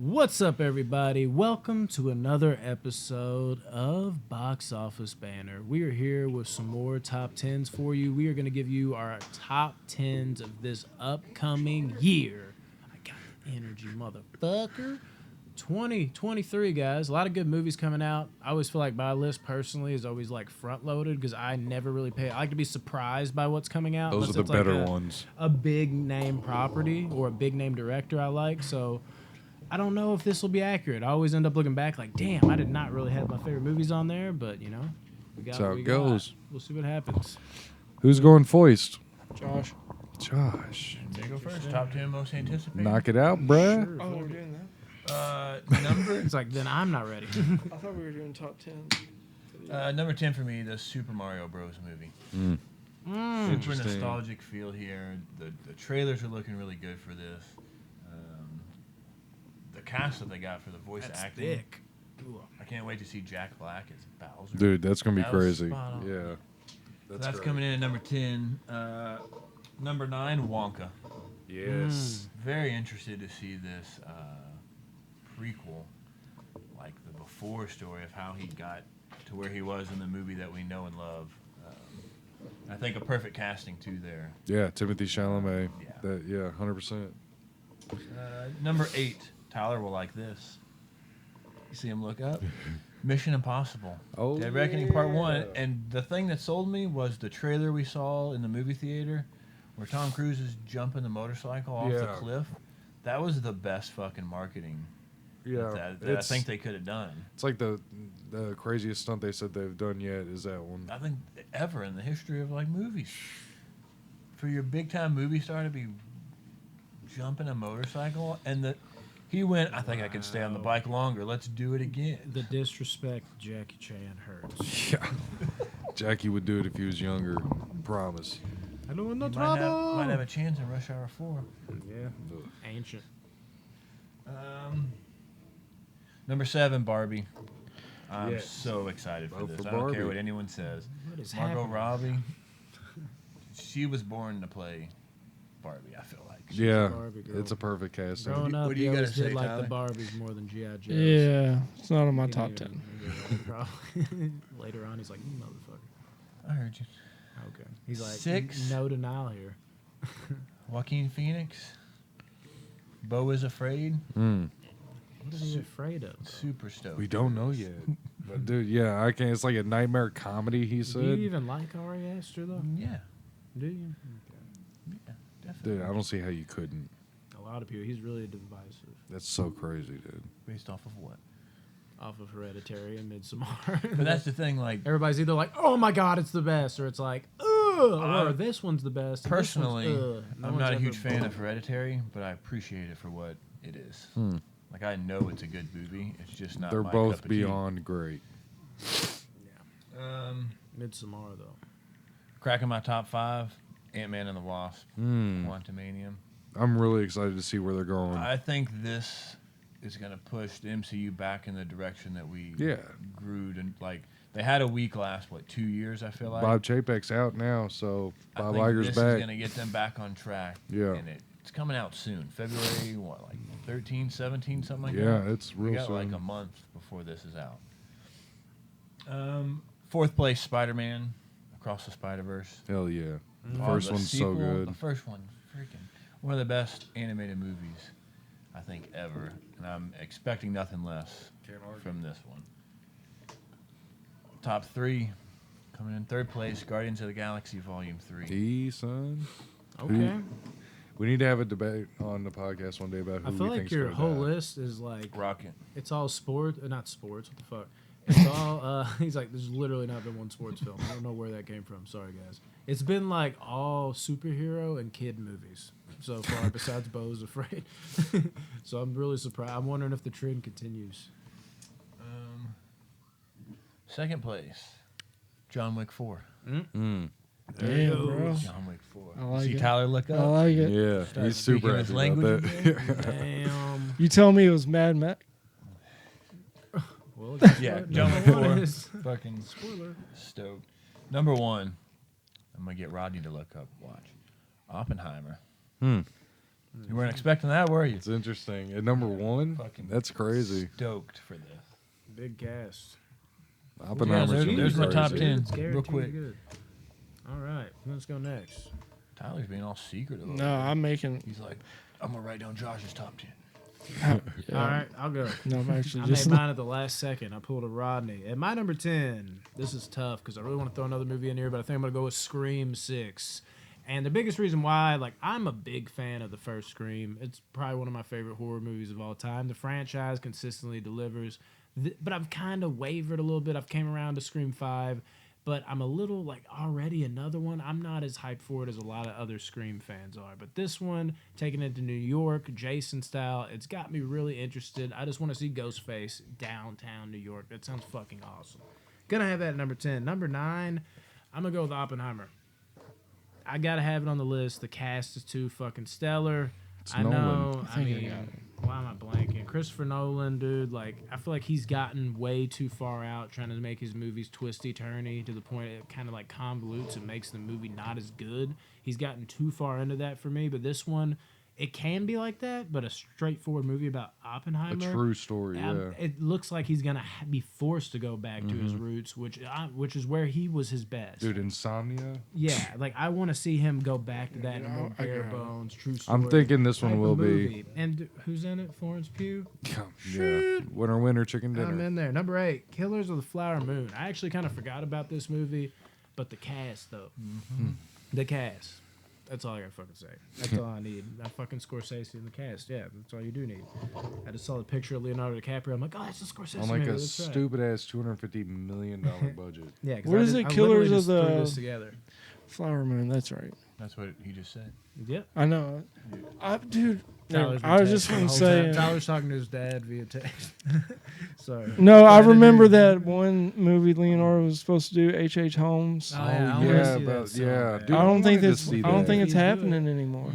What's up, everybody? Welcome to another episode of Box Office Banner. We are here with some more top 10s for you. We are going to give you our top 10s of this upcoming year. I got the energy, motherfucker. 2023, guys. A lot of good movies coming out. I always feel like my list personally is always like front loaded because I never really pay. I like to be surprised by what's coming out. Those are the better ones. A big name property or a big name director I like. So I don't know if this will be accurate. I always end up looking back like, damn, I did not really have my favorite movies on there, but you know, we got That's how what we it goes. got. We'll see what happens. Who's going foist? Josh. Josh. There you go first. Top 10 most anticipated. Knock it out, bruh. Sure, Oh, fuck we're it. doing that? Number It's like, then I'm not ready. I thought we were doing top 10. number 10 for me, the Super Mario Bros. Movie. Super Interesting. nostalgic feel here. The trailers are looking really good for this. The cast that they got for the voice That's acting. thick. Ooh. I can't wait to see Jack Black as Bowser. Dude, that's going to be That was crazy. spot on. Yeah. So that's coming in at number 10. Number 9, Wonka. Yes. Very interested to see this prequel, like the before story of how he got to where he was in the movie that we know and love. I think a perfect casting too there. Yeah, Timothy Chalamet. Yeah. 100%. Number 8, Tyler will like this. You see him look up? Mission Impossible. Oh, Dead Reckoning Part 1. yeah. And the thing that sold me was the trailer we saw in the movie theater where Tom Cruise is jumping the motorcycle off the Yeah. cliff. That was the best fucking marketing Yeah. that I think they could have done. It's like the craziest stunt they said they've done yet is that one. I think ever in the history of like movies. For your big time movie star to be jumping a motorcycle and he went, I think I can stay on the bike longer. Let's do it again. The disrespect Jackie Chan hurts. Yeah. Jackie would do it if he was younger. Promise. I don't want no Might trouble. have a chance in Rush Hour 4. Yeah. Ancient. Number 7, Barbie. I'm Yes. so excited for Vote this. for I don't care Barbie. what anyone says. What is Margot happening? Robbie, she was born to play Barbie, I feel like. Yeah. Barbie girl. It's a perfect casting. Growing up, what do you you gotta always did say, like Tyler? the Barbies more than G.I. Joes. Yeah, it's not on my He top didn't 10. even- probably. Later on, he's like, you motherfucker. I heard you. Okay. He's like, 6. no denial here. Joaquin Phoenix. Beau is Afraid. What is he afraid of? Bro? Super stoked. We don't know yet. But dude, yeah, I can't. It's like a nightmare comedy, he Do you said. even like Ari Aster, though? Yeah. Do you? Yeah, definitely. Dude, I don't see how you couldn't. A lot of people. He's really divisive. That's so crazy, dude. Based off of what? Off of Hereditary and Midsommar. But that's the thing, like, Everybody's either like, oh my god, it's the best, or it's like, ugh, or this one's the best. and this one's, personally, ugh. No I'm one's not a ever huge fan both. of Hereditary, but I appreciate it for what it is. Like, I know it's a good movie. It's just not They're my both cup of tea. beyond great. Midsommar, though. Cracking my top 5, Ant-Man and the Wasp, Quantumanium. I'm really excited to see where they're going. I think this is going to push the MCU back in the direction that we Yeah. grew. And, like, they had a week last, 2 years, I feel like. Bob Chapek's out now, so I Bob think Iger's this back. is going to get them back on track. Yeah. And it's coming out soon. February, 13, 17, something like Yeah, that? it's We real got soon. like a month before this is out. 4th place, Spider-Man, Across the Spider-Verse. Hell yeah. Oh, First the one's sequel, so good. The first one, freaking one of the best animated movies, I think, ever. And I'm expecting nothing less from this one. Top 3, coming in 3rd place, Guardians of the Galaxy Volume 3. E, son. Okay. We need to have a debate on the podcast one day about who I feel we like think's your gonna whole die. list is like, Rocket. it's all sport, not sports, what the fuck? It's all, he's like, there's literally not been one sports film. I don't know where that came from. Sorry, guys. It's been like all superhero and kid movies so far, besides Beau's Afraid. So I'm really surprised. I'm wondering if the trend continues. 2nd place, John Wick 4. Damn, bro. John Wick 4. I like See it. Tyler look I up? like it. Yeah, Start he's super speaking his happy about language that. Damn. You tell me it was Mad Max. Well, guess Yeah, what? John Number Wick one 4. is- Fucking Spoiler. stoked. Number 1, I'm going to get Rodney to look up. Watch. Oppenheimer. You weren't expecting that, were you? It's interesting. At number one, Fucking that's crazy. Stoked for this. Big cast. Oppenheimer's there's- gonna be there's my top crazy. 10. It's guaranteed Real quick. good. All right, let's go next. Tyler's being all secretive. over No, there. I'm making. He's like, I'm gonna write down Josh's top 10. Yeah. All right, I'll go. No, I'm actually I just. made mine at the last second. I pulled a Rodney. At my number 10, this is tough because I really want to throw another movie in here, but I think I'm going to go with Scream 6. And the biggest reason why, like, I'm a big fan of the first Scream. It's probably one of my favorite horror movies of all time. The franchise consistently delivers. But I've kind of wavered a little bit. I've came around to Scream 5. But I'm a little, like, already another one. I'm not as hyped for it as a lot of other Scream fans are. But this one, taking it to New York, Jason style, it's got me really interested. I just want to see Ghostface downtown New York. That sounds fucking awesome. Gonna have that at number 10. Number 9, I'm gonna go with Oppenheimer. I gotta have it on the list. The cast is too fucking stellar. It's I Nolan. know. I I think I mean, got it. why am I blanking? Christopher Nolan, dude. Like, I feel like he's gotten way too far out trying to make his movies twisty turny to the point it kind of like convolutes and makes the movie not as good. He's gotten too far into that for me. But this one, it can be like that, but a straightforward movie about A Oppenheimer. true story, yeah. It looks like he's gonna be forced to go back to his Mm-hmm. roots, which is where he was his best. Dude, Insomnia. Yeah, like I want to see him go back to that in a more I bare got it. bones, true story. I'm thinking this one type of will be. movie. And who's in it? Florence Pugh. Yeah. Winner, chicken dinner. I'm in there. Number 8, Killers of the Flower Moon. I actually kind of forgot about this movie, but the cast though, the cast. That's all I gotta fucking say. That's all I need. I fucking Scorsese in the cast. Yeah, that's all you do need. I just saw the picture of Leonardo DiCaprio. I'm like, oh, that's a Scorsese On like movie. a That's right. stupid ass $250 million budget. Yeah, 'cause What I is did- it? I Killers literally of just threw the- this together. Flower Moon. That's right. That's what he just said. Yep. I know. Dude. Tyler's I was been just texting going the to whole time. say. Tyler's talking to his dad via text. Sorry. No, I didn't remember hear you. that one movie Leonardo was supposed to do, H.H. Holmes. Oh, Oh, yeah, I wanna yeah, see but that so yeah, bad. dude, I don't think wanted to that's. see I don't that. think it's He's good. happening anymore.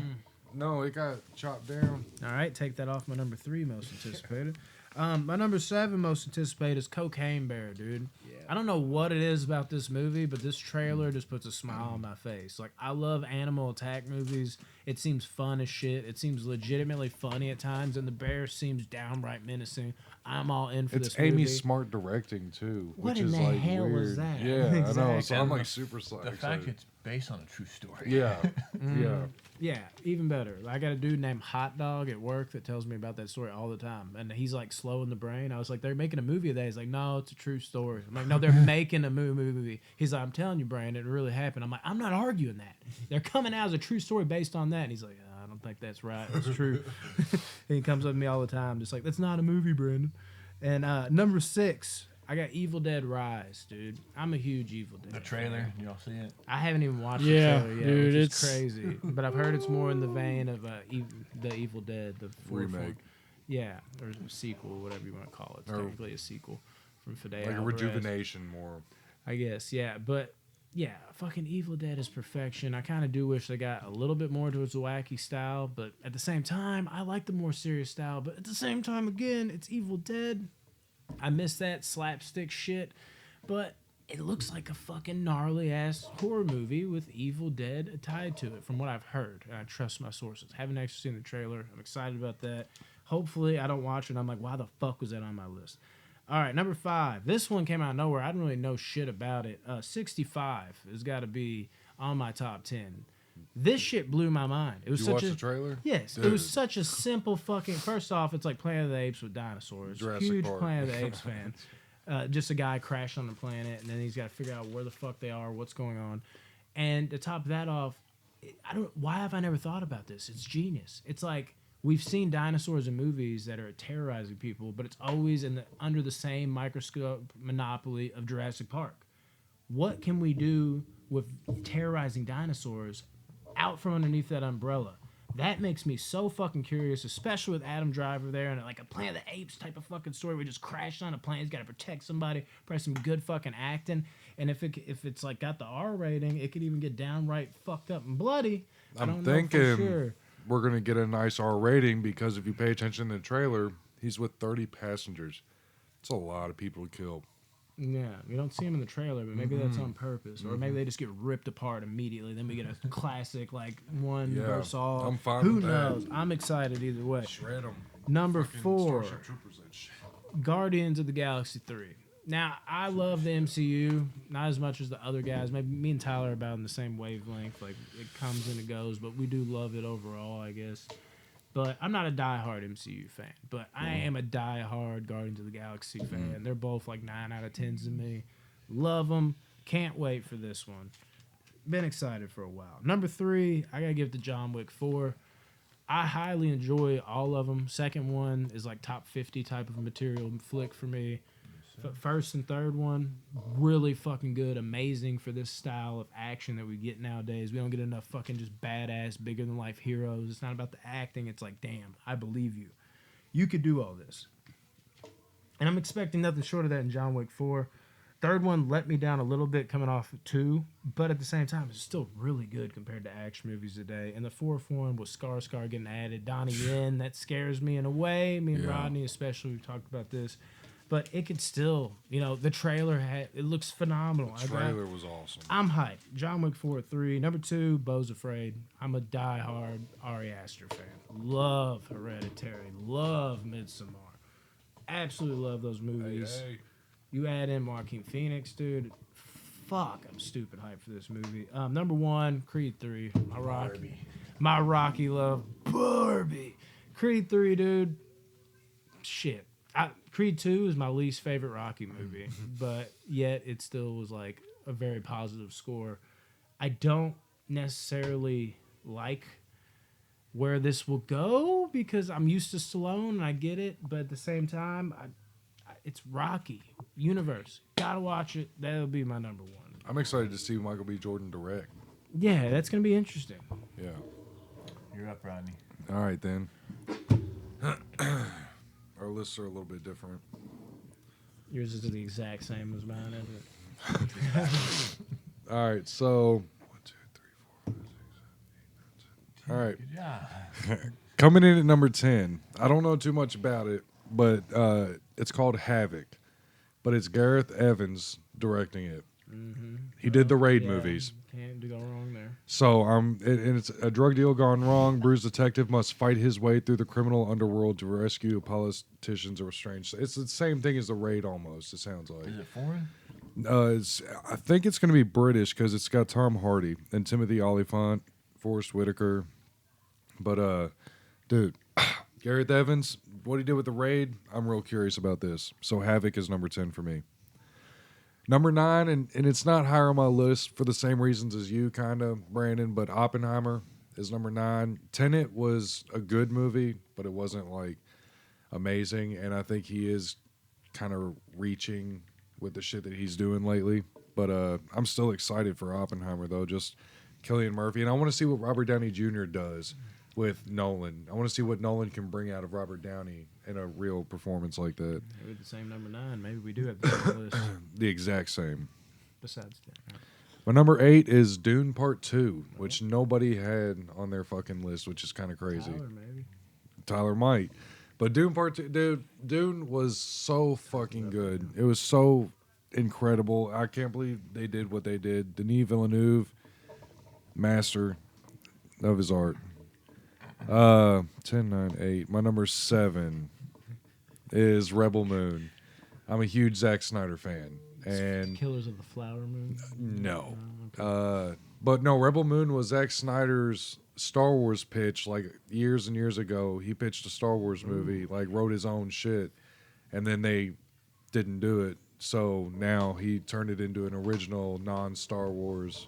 No, it got chopped down. All right, take that off my number 3 most anticipated. My number 7 most anticipated is Cocaine Bear, dude. I don't know what it is about this movie, but this trailer just puts a smile on my face. Like, I love animal attack movies. It seems fun as shit. It seems legitimately funny at times, and the bear seems downright menacing. I'm all in for It's this movie. Amy Smart directing too, What which in is the like hell weird. is that? Yeah, I know. So Exactly. I'm And like super The fact excited. it's based on a true story. Yeah, yeah. Yeah, even better. I got a dude named Hot Dog at work that tells me about that story all the time. And he's like slow in the brain. I was like, they're making a movie of that. He's like, no, it's a true story. I'm like, no, they're making a movie. He's like, I'm telling you, Brandon, it really happened. I'm like, I'm not arguing that. They're coming out as a true story based on that. And he's like, I don't think that's right. It's true. And he comes up to me all the time, just like, that's not a movie, Brandon. And number 6, I got Evil Dead Rise, dude. I'm a huge Evil Dead The fan. trailer, y'all see it? I haven't even watched Yeah, the trailer yet, dude, which is it's- crazy. But I've heard it's more in the vein of the Evil Dead, the fourth one. Remake. Yeah, or sequel, whatever you want to call it. It's Or- technically a sequel from Fidel. Like a Alvarez, rejuvenation more. I guess, yeah. But yeah, fucking Evil Dead is perfection. I kind of do wish they got a little bit more towards the wacky style, but at the same time, I like the more serious style. But at the same time, again, it's Evil Dead. I miss that slapstick shit, but it looks like a fucking gnarly ass horror movie with Evil Dead tied to it, from what I've heard. And I trust my sources. Haven't actually seen the trailer. I'm excited about that. Hopefully, I don't watch it and I'm like, why the fuck was that on my list? All right, number 5. This one came out of nowhere. I didn't really know shit about it. 65 has got to be on my top 10. This shit blew my mind. It was You such watched a the trailer? Yes, it Dude. was such a simple fucking. First off, it's like Planet of the Apes with dinosaurs. Jurassic Huge Park. Planet of the Apes fan. Just a guy crashed on the planet, and then he's got to figure out where the fuck they are, what's going on, and to top that off, I don't. Why have I never thought about this? It's genius. It's like we've seen dinosaurs in movies that are terrorizing people, but it's always under the same microscope monopoly of Jurassic Park. What can we do with terrorizing dinosaurs out from underneath that umbrella? That makes me so fucking curious, especially with Adam Driver there and like a Planet of the Apes type of fucking story. We just crashed on a plane. He's got to protect somebody. Probably some good fucking acting. And if it's like got the R rating, it could even get downright fucked up and bloody. I I'm don't know thinking for sure. we're gonna get a nice R rating because if you pay attention to the trailer, he's with 30 passengers. It's a lot of people to kill. Yeah, we don't see him in the trailer, but maybe that's on purpose, or maybe they just get ripped apart immediately. Then we get a classic like one Yeah, versus all. I'm fine Who with that. knows? I'm excited either way. Shred them. Number 4, Starship Troopers and shit. Guardians of the Galaxy 3. Now, I love the MCU, not as much as the other guys. Maybe me and Tyler are about in the same wavelength. Like, it comes and it goes, but we do love it overall, I guess. But I'm not a diehard MCU fan, but I am a diehard Guardians of the Galaxy fan. They're both like 9 out of 10s to me. Love them. Can't wait for this one. Been excited for a while. Number 3, I got to give it to John Wick 4. I highly enjoy all of them. Second one is like top 50 type of material flick for me. First and third one, really fucking good. Amazing for this style of action that we get nowadays. We don't get enough fucking just badass, bigger than life heroes. It's not about the acting. It's like, damn, I believe you. You could do all this. And I'm expecting nothing short of that in John Wick 4. Third one let me down a little bit coming off of 2, but at the same time, it's still really good compared to action movies today. And the fourth one was Scar getting added. Donnie Yen, that scares me in a way. Me and Yeah. Rodney especially, we've talked about this. But it could still, the trailer, it looks phenomenal. The trailer was awesome. I'm hyped. John Wick 4 3. Number 2, Beau's Afraid. I'm a diehard Ari Aster fan. Love Hereditary. Love Midsommar. Absolutely love those movies. Hey. You add in Joaquin Phoenix, dude. Fuck, I'm stupid hyped for this movie. Number 1, Creed 3. My Rocky love. Barbie. Creed 3, dude. Shit. Creed 2 is my least favorite Rocky movie, but yet it still was like a very positive score. I don't necessarily like where this will go because I'm used to Stallone and I get it, but at the same time, it's Rocky universe. Gotta watch it. That'll be my number 1. I'm excited to see Michael B. Jordan direct. Yeah, that's gonna be interesting. Yeah. You're up, Rodney. All right, then. Our lists are a little bit different. Yours is the exact same as mine, isn't it? All right, so 1, 2, 3, 4, 5, 6, 7, 8, 9, 10. All right, Good job. coming in at number 10. I don't know too much about it, but it's called Havoc. But it's Gareth Evans directing it. Mm-hmm. He did the Raid Yeah, movies. Can't go wrong there. So and it's a drug deal gone wrong. Bruised detective must fight his way through the criminal underworld to rescue politicians or strange. It's the same thing as the Raid almost. It sounds like. Is it foreign? I think it's going to be British because it's got Tom Hardy and Timothy Olyphant, Forrest Whitaker. But dude, Gareth Evans, what he did with the Raid, I'm real curious about this. So Havoc is number 10 for me. Number 9, and it's not higher on my list for the same reasons as you, kind of, Brandon, but Oppenheimer is number 9. Tenet was a good movie, but it wasn't, like, amazing, and I think he is kind of reaching with the shit that he's doing lately. But I'm still excited for Oppenheimer, though, just Cillian Murphy. And I want to see what Robert Downey Jr. does with Nolan. I want to see what Nolan can bring out of Robert Downey in a real performance like that. We're the same number 9. Maybe we do have the same list. The exact same. Besides that. My number 8 is Dune Part 2, which nobody had on their fucking list, which is kind of crazy. Tyler, maybe. Tyler might. But Dune Part 2, dude, Dune was so fucking good. It was so incredible. I can't believe they did what they did. Denis Villeneuve, master of his art. 10, 9, 8. My number 7 is Rebel Moon. I'm a huge Zack Snyder fan. And Killers of the Flower Moon. no. Okay. But no, Rebel Moon was Zack Snyder's Star Wars pitch like years and years ago. He pitched a Star Wars movie, like wrote his own shit, and then they didn't do it. So now he turned it into an original non-Star Wars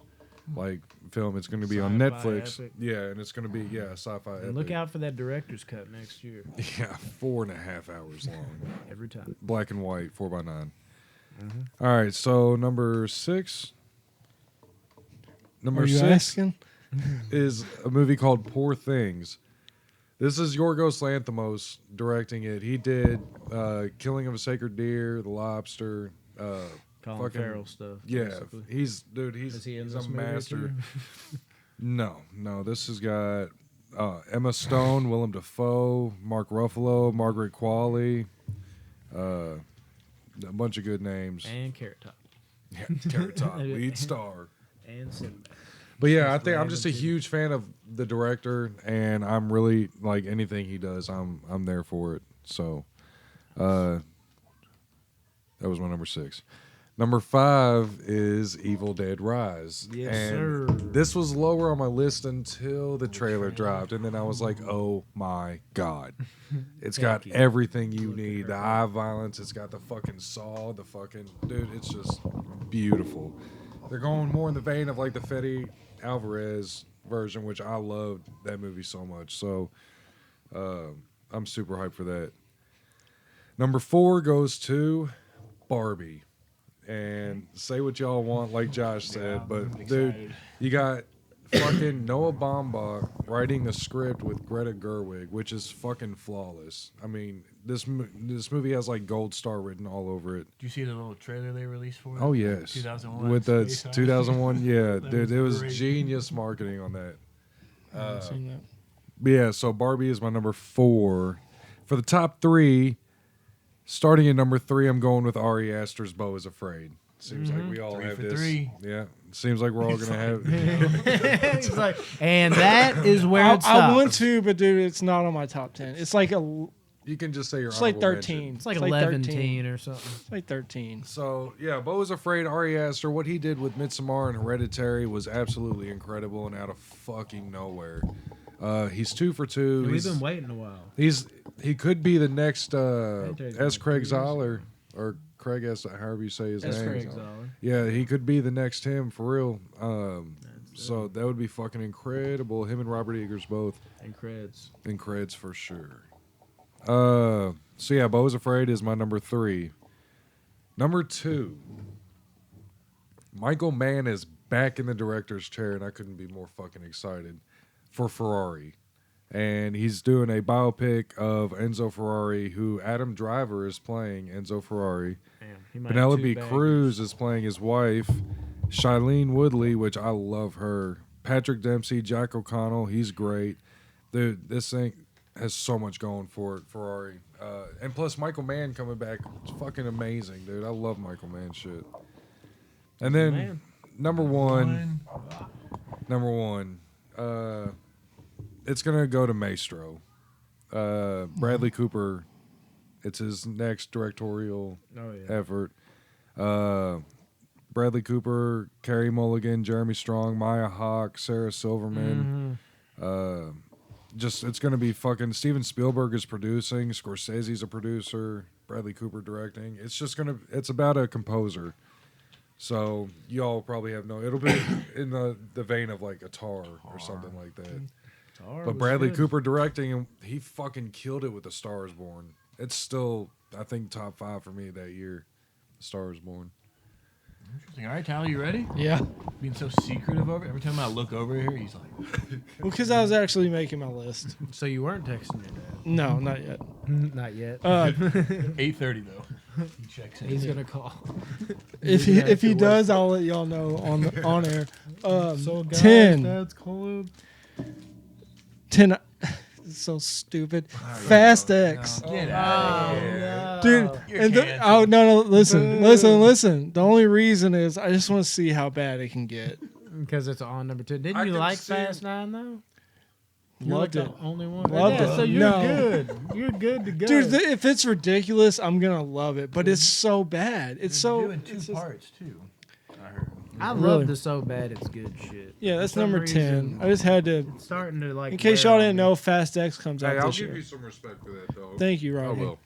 like film. It's going to be on Sci-fi Netflix. epic. Yeah, and it's going to be sci-fi And epic. look out for that director's cut next year. Yeah, 4.5 hours long. Every time. Black and white, 4x9. All right, so number 6. Number Are you 6 asking? is a movie called Poor Things. This is Yorgos Lanthimos directing it. He did Killing of a Sacred Deer, The Lobster. Colin Fucking- Farrell stuff. Yeah, basically. he's Is he in he's this a movie master. too? No, this has got Emma Stone, Willem Dafoe, Mark Ruffalo, Margaret Qualley. a bunch of good names. And Carrot Top. Yeah, Carrot Top, lead star. And Sinbad. But yeah, I Just think I'm random just a people. huge fan of the director, and I'm really like anything he does, I'm there for it. So, that was my number 6. Number 5 is Evil Dead Rise. Yes, and sir. This was lower on my list until the trailer dropped, and then I was like, oh my god, it's got Thank you. everything you Look at need. her. The eye violence, it's got the fucking saw, the fucking dude. It's just beautiful. They're going more in the vein of like the Fede Alvarez version, which I loved that movie so much. So I'm super hyped for that. Number 4 goes to Barbie. And say what y'all want, like Josh said, but I'm dude, excited. you got fucking Noah Baumbach writing the script with Greta Gerwig, which is fucking flawless. I mean, this movie has like gold star written all over it. Did you see the little trailer they released for it? Oh yes, 2001. with the Space Odyssey? 2001, yeah, That dude, was it was great. genius marketing on that. I haven't seen that. But yeah, so Barbie is my number 4. For the top 3, starting at number 3, I'm going with Ari Aster's Beau is Afraid. Seems like we all 3 have for this. 3. Yeah, seems like we're all gonna have. He's like, and that is where it I stops. want to, but dude, it's not on my top 10. It's like You can just say your. it's like honorable 13. mention. It's like 11 or something. It's like 13. So yeah, Beau is Afraid. Ari Aster, what he did with Midsommar and Hereditary was absolutely incredible and out of fucking nowhere. He's 2 for 2. We've He's, been waiting a while. he could be the next Hereditary's S. been Craig 3 years. Zoller or Craig S. However you say his That's name. Craig Zoller. Yeah, he could be the next him for real. So that would be fucking incredible. Him and Robert Eggers both. And creds. And creds for sure. So yeah, Beau is Afraid is my number 3. Number 2. Michael Mann is back in the director's chair, and I couldn't be more fucking excited for Ferrari. And he's doing a biopic of Enzo Ferrari, who Adam Driver is playing Enzo Ferrari. Damn, he might have Penelope 2 baggers. Cruz is playing his wife. Shailene Woodley, which I love her. Patrick Dempsey, Jack O'Connell, he's great. Dude, this thing has so much going for it, Ferrari. And plus Michael Mann coming back, it's fucking amazing, dude. I love Michael Mann shit. And then Man. number one, it's gonna go to Maestro. Bradley Cooper. It's his next directorial Oh, yeah. effort. Bradley Cooper, Carey Mulligan, Jeremy Strong, Maya Hawke, Sarah Silverman. Just it's gonna be fucking. Steven Spielberg is producing. Scorsese's a producer. Bradley Cooper directing. It's about a composer. So y'all probably have no. It'll be in the vein of like a Tar or something like that. Tar But was Bradley good. Cooper directing, and he fucking killed it with A Star Is Born. It's still, I think, top 5 for me that year. A Star Is Born. Interesting. All right, Tyler, you ready? Yeah. Being so secretive over it. Every time I look over here, he's like, Well, because I was actually making my list. So you weren't texting your dad? No, not yet. Not yet. 8:30 though. He checks in. He's gonna call. If Maybe he after work. does, I'll let y'all know on air. So guys, 10. That's cold. 10. So stupid. Fast X. Get out of here. Dude, You're and canceled. no, listen. The only reason is I just want to see how bad it can get. Because it's on number 2. Didn't I you can like see- Fast 9 though? You're Loved like it. the only one. Loved Yeah, it. so you're No. good. You're good to go. Dude, if it's ridiculous, I'm gonna love it. But it's so bad. It's They're so. doing 2 it's just- parts too. I heard. I Really? love the So Bad It's Good shit. Yeah, For that's some number 10. reason, I just had to. It's starting to like. In case wear y'all on didn't me. know, Fast X comes out Hey, I'll this give year. you some respect for that, though. Thank you, I Robbie. will.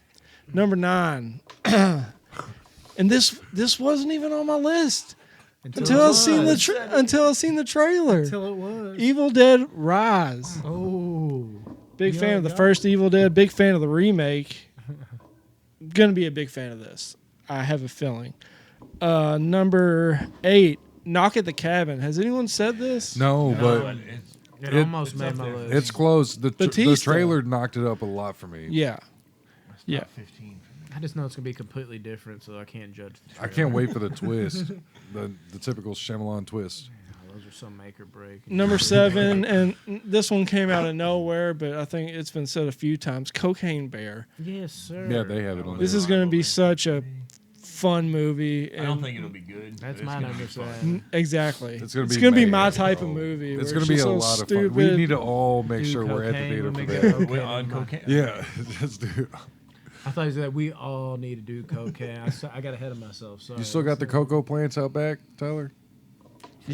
Number 9. And this wasn't even on my list until I seen the trailer. Until it was. Evil Dead Rise. Oh. Big You fan already of the got first Evil Dead. Big fan of the remake. Gonna be a big fan of this. I have a feeling. Number 8. Knock at the Cabin. Has anyone said this? No, but But it's It, It- almost it's made up my there. list. it's close. The Batista. trailer knocked it up a lot for me. Yeah. Yeah. top 15 for me. I just know it's gonna be completely different, so I can't judge the I trailer. can't wait for the twist, the typical Shyamalan twist. Those are some make or break. Number 7, and this one came out of nowhere, but I think it's been said a few times. Cocaine Bear. Yes, sir. Yeah, they have it on This there. is going to be such a fun movie. I don't and- think it'll be good. That's but it's my gonna number be fun. 7. Exactly. It's gonna be my mayhem. type of Oh. movie. It's where gonna be just a so lot of stupid. fun. We need to all make Do sure we're at the cocaine theater when for we that. go. We're Okay, on never mind. cocaine. Yeah, let's do it. I thought you said we all need to do cocaine. I got ahead of myself. Sorry. You still got the cocoa plants out back, Tyler?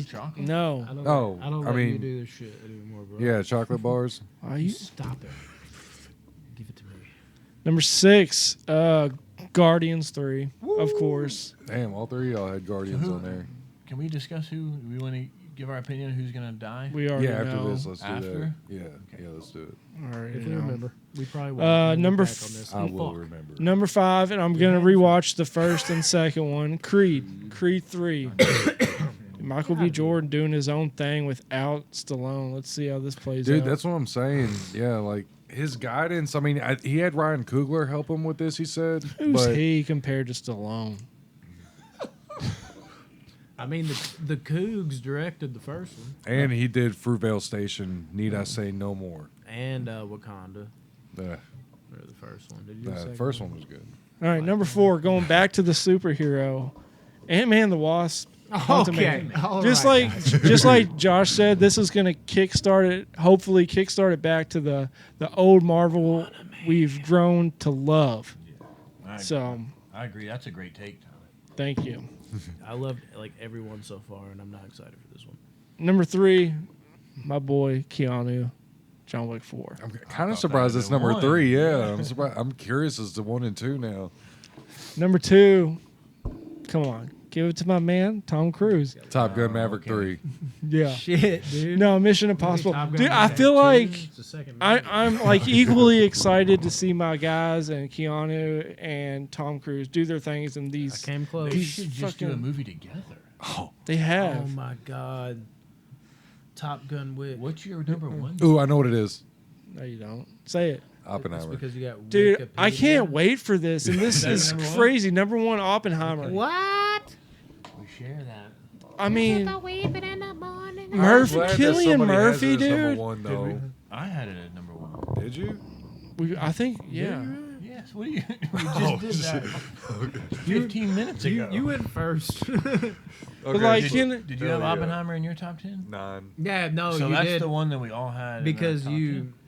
Chocolate? No. I don't. Oh, I don't I let you mean- do this shit anymore, bro. Yeah, chocolate bars. Why you Stop it. Give it to me. Number 6, Guardians 3, of course. Damn, all three of y'all had Guardians Who- on there. Can we discuss who we want to give our opinion on who's gonna die? We already Yeah, after know. this, let's do that. After? Yeah, Okay. yeah, let's do it. Already If we know. remember, we probably won't. Uh, We'll look number back f- on this. I And will fuck. remember. Number 5, and I'm gonna rewatch the first and second one. Creed 3. Michael B. Jordan doing his own thing without Stallone. Let's see how this plays Dude, out. that's what I'm saying. Yeah, like his guidance. I mean, he had Ryan Coogler help him with this. He said, Who's but he compared to Stallone? I mean, the Cougs directed the first one, and he did Fruitvale Station. Need I say no more? and Wakanda, The or the first one. Did you? do the second first one was good. All right, number 4, going back to the superhero, Ant-Man the Wasp. Okay, all Just right, like guys. just like Josh said, this is gonna kickstart it. Hopefully, kickstart it back to the old Marvel we've grown to love. So, I agree. That's a great take, Tyler. thank you. I loved like everyone so far, and I'm not excited for this one. Number 3, my boy Keanu, John Wick 4. I'm kind thought of surprised that it's had been number one. 3. Yeah, I'm surprised. I'm curious as to 1 and 2 now. Number 2, come on, give it to my man Tom Cruise. Top Gun Maverick okay. 3. Yeah. Shit, dude. No, Mission Impossible. Top Gun Dude, I Maverick feel 2, like it's the second I'm like equally excited to see my guys and Keanu and Tom Cruise do their things in I these. came close. They These should just do a fucking- movie together. They Oh have. my god, Top Gun Wick. What's your number one? Ooh, I know what it is. No, you don't. Say it. It's Oppenheimer. because you got Dude, I Wikipedia. can't wait for this. And this That's is number one? crazy. Number 1, Oppenheimer. What? We share that. I mean, I'm Murphy, glad that Killian somebody has Murphy, it as number dude. 1, Did though. we? I had it at number 1. Did you? I think, yeah. Yes. What do you? We just did that 15 minutes ago. You went first. But like, Did, in, did you have Oppenheimer in your top 10? 9. yeah, no, so you that's did the one that we all had in our because top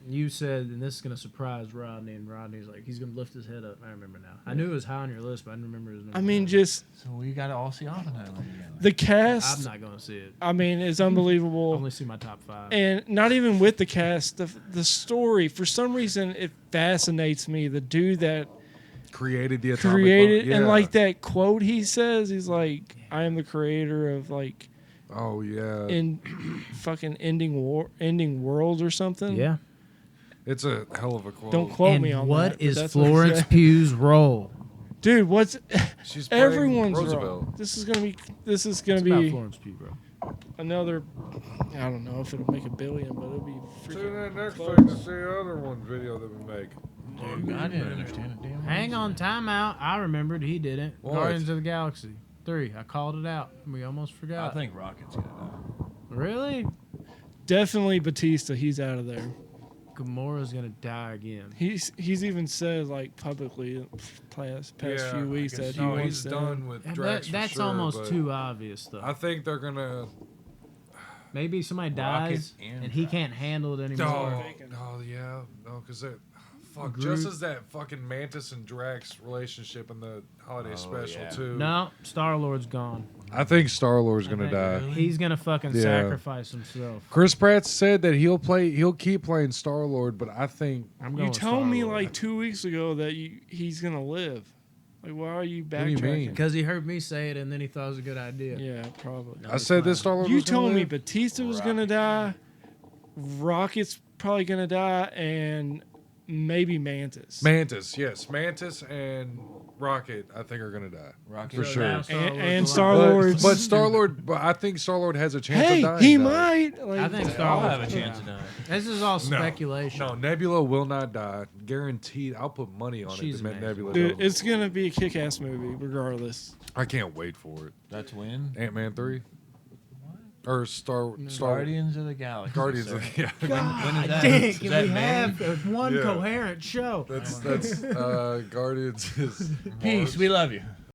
you said, and this is gonna surprise Rodney, and Rodney's like he's gonna lift his head up. I remember now. I knew it was high on your list, but I didn't remember his number. I mean, 10. just 10. So we got to all see Oppenheimer together. the I'm cast, not gonna see it. I mean, is I unbelievable. only see my top 5. And not even with the cast, the story, for some reason, it fascinates me. The dude that Created the atomic created, bomb. and Yeah. like that quote he says, he's like, I am the creator of like Oh, yeah. in fucking ending world or something. Yeah. It's a hell of a quote. Don't quote And me on that. what but is that's what he Florence said. Pugh's role? Dude, what's She's playing everyone's Roosevelt. wrong. This is gonna It's about be Florence Pugh, bro. another. I don't know if it'll make $1 billion, but it'll be Tune freaking. in next close. week to see the other one video that we make. Dude, I didn't understand it. Damn. Hang on, timeout. I remembered he didn't. What? Guardians of the Galaxy 3. I called it out. We almost I forgot. think Rocket's gonna die. Really? Definitely Batista. He's out of there. Gamora's gonna die again. He's even said like publicly past few weeks that he no, wants he's to. done with And Drax for that's sure, almost but too obvious, though. I think they're gonna. Maybe somebody Rocket dies and and he Drax. can't handle it anymore. No, yeah, no, because fuck, Groot. just as that fucking Mantis and Drax relationship in the holiday Oh, special yeah. too. No, Star Lord's gone. I think Star Lord's gonna think die. really? He's gonna fucking Yeah. sacrifice himself. Chris Pratt said that he'll keep playing Star Lord, but I think I'm going. You told me Star-Lord. like 2 weeks ago that he's gonna live. Like, why are you do you backtracking? mean? because he heard me say it and then he thought it was a good idea. Yeah, probably. I said this Star Lord. You was gonna told me live? Batista was gonna die, Rocket's probably gonna die, and maybe Mantis. Mantis, yes, Mantis and Rocket, I think are gonna die Rocket for So sure. now Star-Lord's And alive. Star-Lord's- But Star Lord, but I think Star Lord has a chance Hey, of dying. he though. might. Like, I think They Star all Wars have a will chance die. to die. This is all No. speculation. No, Nebula will not die. Guaranteed. I'll put money on She's it that amazing. Nebula dude, does. it's gonna be a kick-ass movie, regardless. I can't wait for it. That's when Ant-Man 3? Or Star Guardians of the Galaxy. Guardians. sir. Of, yeah. When is that? Dang, Is can that we May? have one Yeah. coherent show? That's Guardians is Peace. March. We love you.